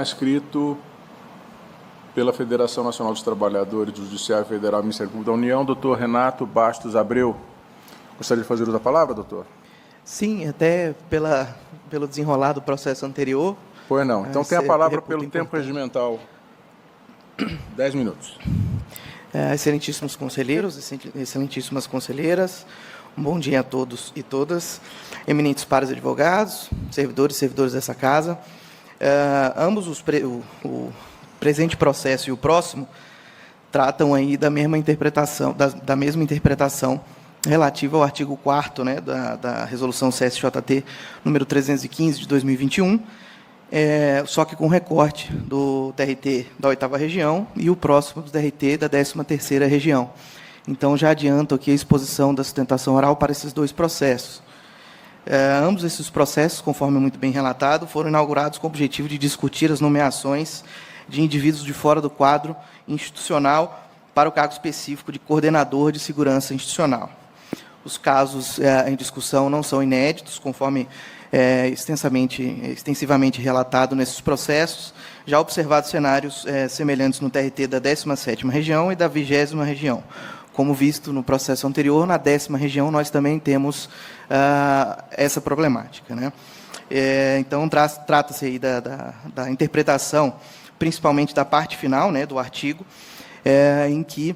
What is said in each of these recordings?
Escrito pela Federação Nacional dos Trabalhadores do Judiciário Federal e Ministério Público da União, doutor Renato Bastos Abreu. Gostaria de fazer uso da palavra, doutor? Sim, até pelo desenrolar do processo anterior. Pois não. Então tem a palavra pelo tempo regimental. 10 minutos. Excelentíssimos conselheiros, excelentíssimas conselheiras, um bom dia a todos e todas, eminentes pares advogados, servidores e servidoras dessa casa. Ambos o presente processo e o próximo tratam aí da mesma interpretação, da mesma interpretação relativa ao artigo 4º, né, da resolução CSJT número 315 de 2021, só que com recorte do TRT da 8ª região e o próximo do TRT da 13ª região. Então, já adianto aqui a exposição da sustentação oral para esses dois processos. Ambos esses processos, conforme muito bem relatado, foram inaugurados com o objetivo de discutir as nomeações de indivíduos de fora do quadro institucional para o cargo específico de coordenador de segurança institucional. Os casos em discussão não são inéditos, conforme extensivamente relatado nesses processos, já observados cenários semelhantes no TRT da 17ª região e da 20ª região. Como visto no processo anterior, na 10ª região, nós também temos essa problemática, né? Então, trata-se aí da interpretação, principalmente da parte final, né, do artigo, em que,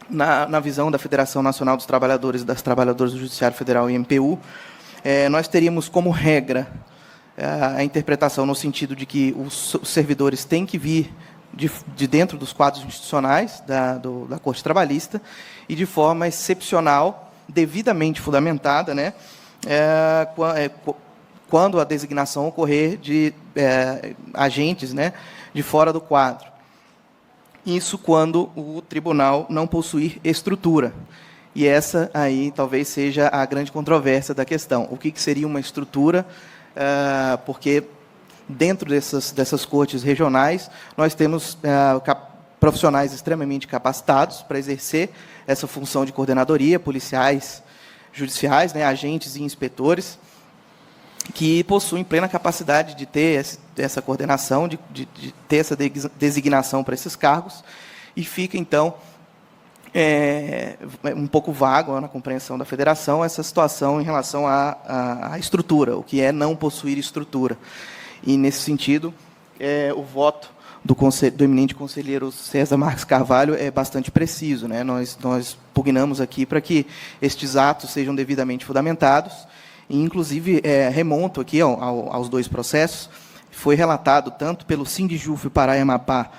na visão da Federação Nacional dos Trabalhadores e das Trabalhadoras do Judiciário Federal e MPU, nós teríamos como regra a interpretação no sentido de que os servidores têm que vir de dentro dos quadros institucionais da Corte Trabalhista e de forma excepcional, devidamente fundamentada, né, quando a designação ocorrer de agentes, né, de fora do quadro. Isso quando o tribunal não possuir estrutura. E essa aí talvez seja a grande controvérsia da questão. O que seria uma estrutura? Porque dentro dessas cortes regionais, nós temos profissionais extremamente capacitados para exercer essa função de coordenadoria, policiais judiciais, né, agentes e inspetores, que possuem plena capacidade de ter essa coordenação, de ter essa designação para esses cargos, e fica, então, um pouco vago na compreensão da federação essa situação em relação à estrutura, o que é não possuir estrutura. E, nesse sentido, o voto do eminente conselheiro César Marques Carvalho é bastante preciso, né? Nós pugnamos aqui para que estes atos sejam devidamente fundamentados, e, inclusive, remonto aqui aos dois processos. Foi relatado tanto pelo Sindijuf Pará e Amapá,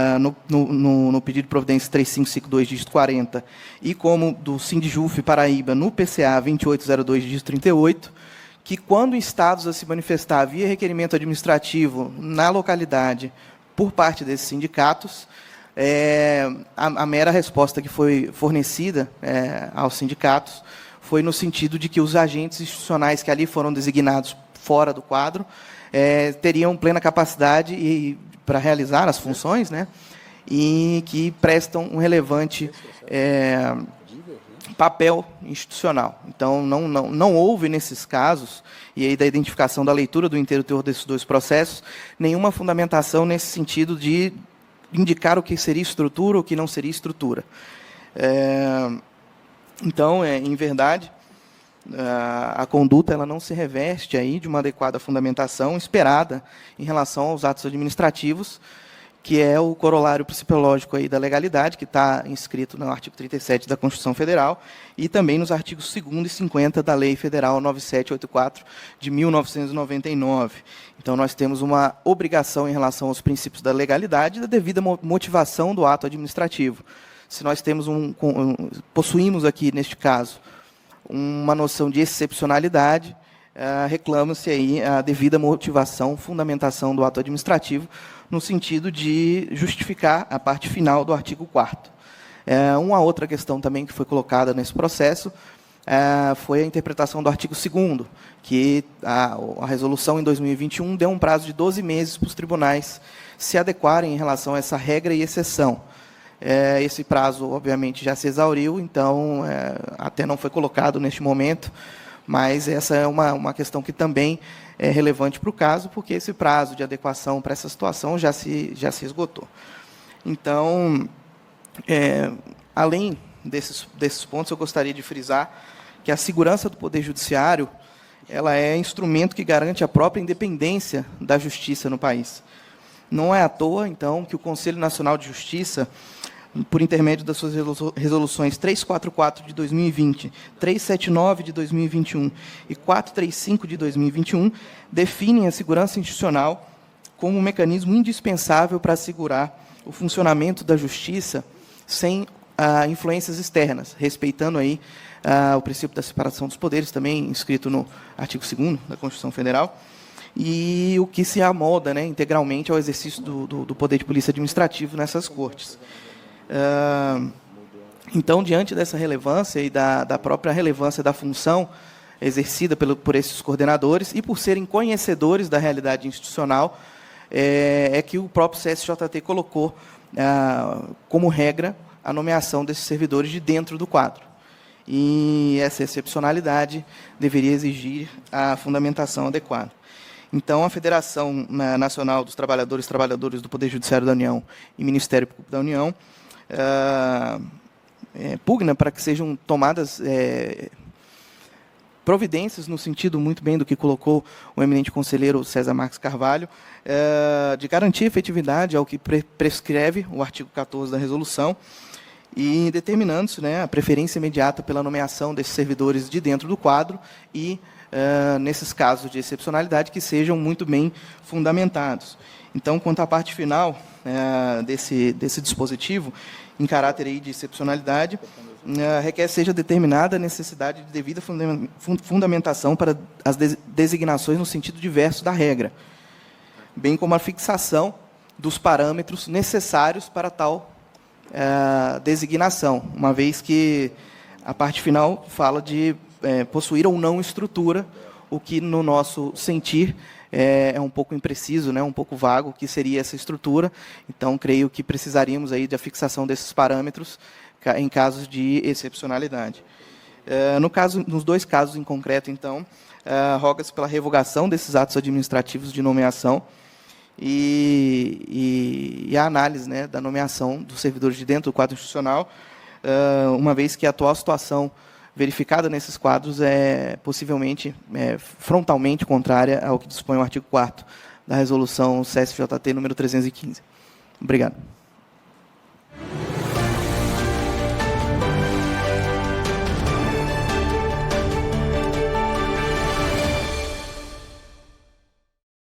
no pedido de providência 3552, dígito 40, e como do Sindijuf Paraíba, no PCA 2802, dígito 38, que, quando instados a se manifestar via requerimento administrativo na localidade por parte desses sindicatos, a mera resposta que foi fornecida aos sindicatos foi no sentido de que os agentes institucionais que ali foram designados fora do quadro teriam plena capacidade para realizar as funções, né, e que prestam um relevante papel institucional. Então, não houve, nesses casos, e aí da identificação da leitura do inteiro teor desses dois processos, nenhuma fundamentação nesse sentido de indicar o que seria estrutura ou o que não seria estrutura. Então, em verdade, a conduta ela não se reveste aí de uma adequada fundamentação esperada em relação aos atos administrativos, que é o corolário principiológico aí da legalidade, que está inscrito no artigo 37 da Constituição Federal, e também nos artigos 2º e 50 da Lei Federal 9784, de 1999. Então, nós temos uma obrigação em relação aos princípios da legalidade e da devida motivação do ato administrativo. Se nós possuímos aqui, neste caso, uma noção de excepcionalidade, reclama-se aí a devida motivação, fundamentação do ato administrativo, no sentido de justificar a parte final do artigo 4º. Uma outra questão também que foi colocada nesse processo foi a interpretação do artigo 2º, que a resolução em 2021 deu um prazo de 12 meses para os tribunais se adequarem em relação a essa regra e exceção. Esse prazo, obviamente, já se exauriu, então, até não foi colocado neste momento, mas essa é uma questão que também é relevante para o caso, porque esse prazo de adequação para essa situação já se esgotou. Então, além desses pontos, eu gostaria de frisar que a segurança do Poder Judiciário ela é instrumento que garante a própria independência da justiça no país. Não é à toa, então, que o Conselho Nacional de Justiça, por intermédio das suas resoluções 344 de 2020, 379 de 2021 e 435 de 2021, definem a segurança institucional como um mecanismo indispensável para assegurar o funcionamento da justiça sem influências externas, respeitando aí o princípio da separação dos poderes, também inscrito no artigo 2º da Constituição Federal, e o que se amolda, né, integralmente ao exercício do poder de polícia administrativo nessas cortes. Então, diante dessa relevância e da própria relevância da função exercida por esses coordenadores e por serem conhecedores da realidade institucional, é que o próprio CSJT colocou como regra a nomeação desses servidores de dentro do quadro. E essa excepcionalidade deveria exigir a fundamentação adequada. Então, a Federação Nacional dos Trabalhadores e Trabalhadoras do Poder Judiciário da União e Ministério Público da União pugna para que sejam tomadas providências, no sentido muito bem do que colocou o eminente conselheiro César Marques Carvalho, de garantir efetividade ao que prescreve o artigo 14 da resolução, e determinando-se, né, a preferência imediata pela nomeação desses servidores de dentro do quadro e, nesses casos de excepcionalidade, que sejam muito bem fundamentados. Então, quanto à parte final desse dispositivo, em caráter aí de excepcionalidade, requer seja determinada a necessidade de devida fundamentação para as designações no sentido diverso da regra, bem como a fixação dos parâmetros necessários para tal designação, uma vez que a parte final fala de possuir ou não estrutura, o que, no nosso sentir, é um pouco impreciso, né, um pouco vago, o que seria essa estrutura. Então, creio que precisaríamos aí da fixação desses parâmetros em casos de excepcionalidade. Nos dois casos em concreto, então, roga-se pela revogação desses atos administrativos de nomeação e a análise, né, da nomeação dos servidores de dentro do quadro institucional, uma vez que a atual situação verificada nesses quadros é possivelmente frontalmente contrária ao que dispõe o artigo 4º da resolução CSJT número 315. Obrigado.